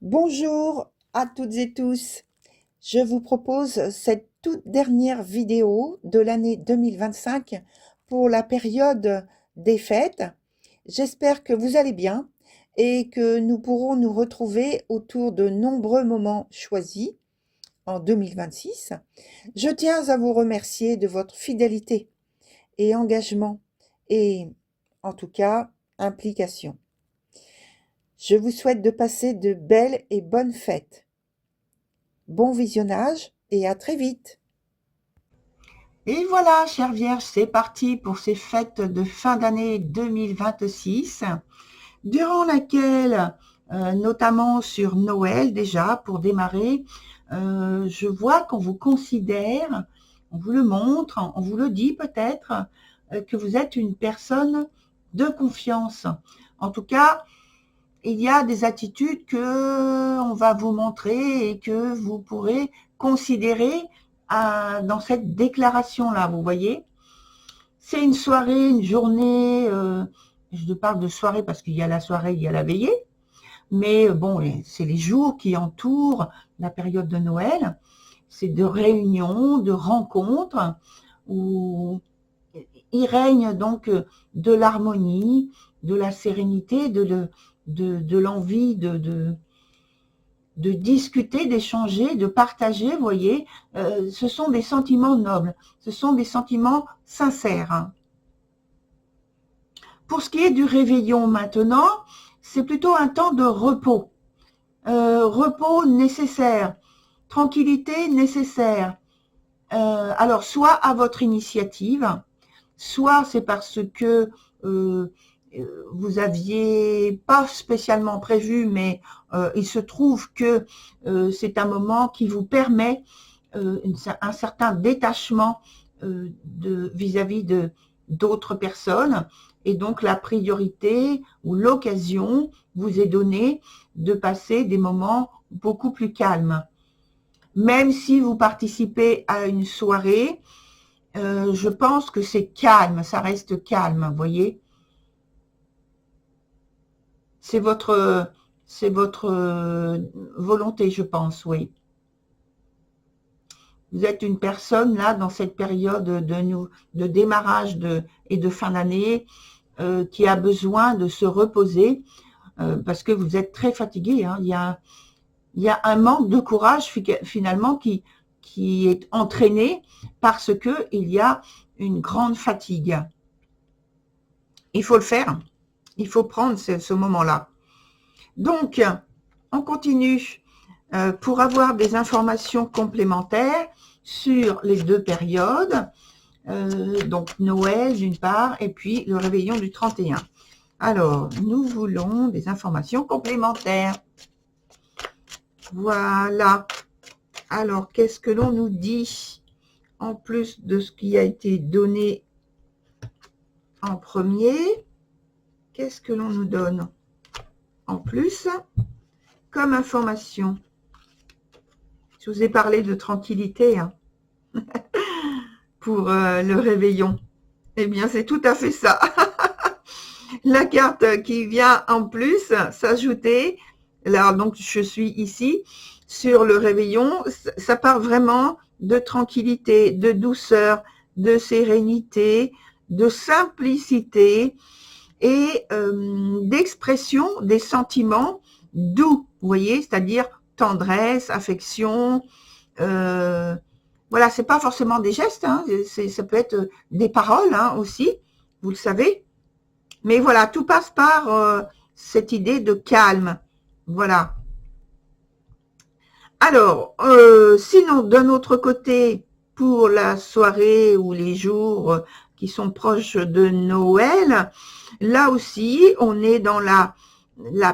Bonjour à toutes et tous. Je vous propose cette toute dernière vidéo de l'année 2025 pour la période des fêtes. J'espère que vous allez bien et que nous pourrons nous retrouver autour de nombreux moments choisis en 2026. Je tiens à vous remercier de votre fidélité et engagement et, en tout cas, implication. Je vous souhaite de passer de belles et bonnes fêtes. Bon visionnage et à très vite. Et voilà, chère Vierge, c'est parti pour ces fêtes de fin d'année 2026, durant laquelle, notamment sur Noël déjà, pour démarrer, je vois qu'on vous considère, on vous le montre, on vous le dit peut-être, que vous êtes une personne de confiance. En tout cas, il y a des attitudes que on va vous montrer et que vous pourrez considérer dans cette déclaration-là, vous voyez. C'est une soirée, une journée, je parle de soirée parce qu'il y a la soirée, il y a la veillée, mais bon, c'est les jours qui entourent la période de Noël. C'est de réunions, de rencontres, où il règne donc de l'harmonie, de la sérénité, de l'envie de discuter, d'échanger, de partager, vous voyez. Ce sont des sentiments nobles, ce sont des sentiments sincères. Pour ce qui est du réveillon maintenant, c'est plutôt un temps de repos. Repos nécessaire, tranquillité nécessaire. Alors, soit à votre initiative, soit c'est parce que vous aviez pas spécialement prévu, mais il se trouve que c'est un moment qui vous permet un certain détachement vis-à-vis de d'autres personnes, et donc la priorité ou l'occasion vous est donnée de passer des moments beaucoup plus calmes. Même si vous participez à une soirée, je pense que c'est calme, ça reste calme, vous voyez. C'est votre volonté, je pense, oui. Vous êtes une personne là dans cette période de démarrage et de fin d'année qui a besoin de se reposer parce que vous êtes très fatigué. Hein. Il y a un manque de courage finalement qui est entraîné parce que il y a une grande fatigue. Il faut le faire. Il faut prendre ce moment-là. Donc, on continue pour avoir des informations complémentaires sur les deux périodes. Donc, Noël d'une part et puis le réveillon du 31. Alors, nous voulons des informations complémentaires. Voilà. Alors, qu'est-ce que l'on nous dit en plus de ce qui a été donné en premier? Qu'est-ce que l'on nous donne en plus comme information? Je vous ai parlé de tranquillité hein, pour le réveillon. Eh bien, c'est tout à fait ça. La carte qui vient en plus s'ajouter, là donc je suis ici, sur le réveillon, ça part vraiment de tranquillité, de douceur, de sérénité, de simplicité et d'expression des sentiments doux, vous voyez, c'est-à-dire tendresse, affection. Voilà, c'est pas forcément des gestes, hein, ça peut être des paroles hein, aussi, vous le savez. Mais voilà, tout passe par cette idée de calme. Voilà. Alors, sinon, d'un autre côté, pour la soirée ou les jours qui sont proches de Noël, là aussi, on est dans la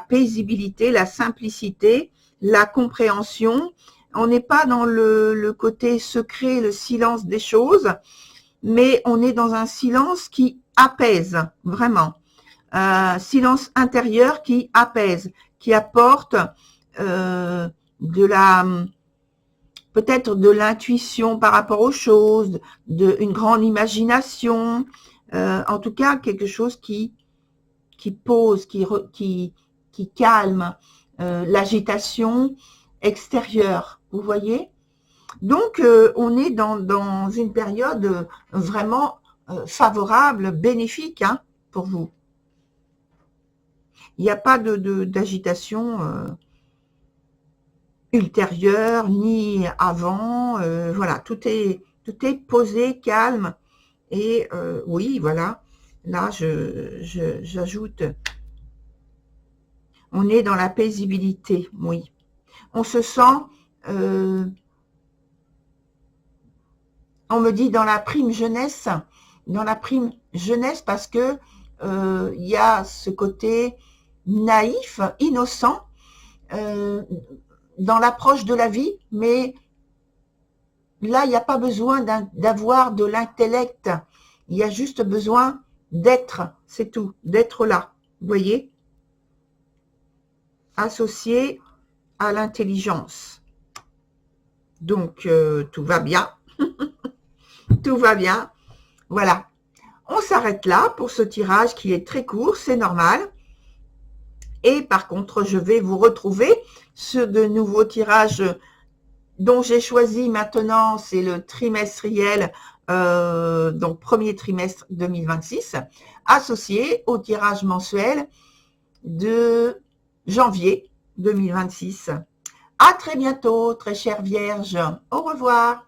paisibilité, la simplicité, la compréhension. On n'est pas dans le côté secret, le silence des choses, mais on est dans un silence qui apaise, vraiment. Silence intérieur qui apaise, qui apporte de la peut-être de l'intuition par rapport aux choses, une grande imagination, en tout cas quelque chose qui pose, qui calme, l'agitation extérieure, vous voyez. Donc, on est dans une période vraiment favorable, bénéfique hein, pour vous. Il n'y a pas d'agitation ultérieure, ni avant. Voilà, tout est posé, calme. Et oui, voilà, là, j'ajoute, on est dans la paisibilité, oui. On se sent, on me dit dans la prime jeunesse parce que il y a ce côté naïf, innocent dans l'approche de la vie, mais là, il n'y a pas besoin d'avoir de l'intellect, il y a juste besoin d'être, c'est tout, d'être là, vous voyez, associé à l'intelligence. Donc, tout va bien, tout va bien, voilà. On s'arrête là pour ce tirage qui est très court, c'est normal. Et par contre, je vais vous retrouver sur de nouveaux tirages dont j'ai choisi maintenant, c'est le trimestriel, donc premier trimestre 2026, associé au tirage mensuel de janvier 2026. À très bientôt, très chère Vierge. Au revoir.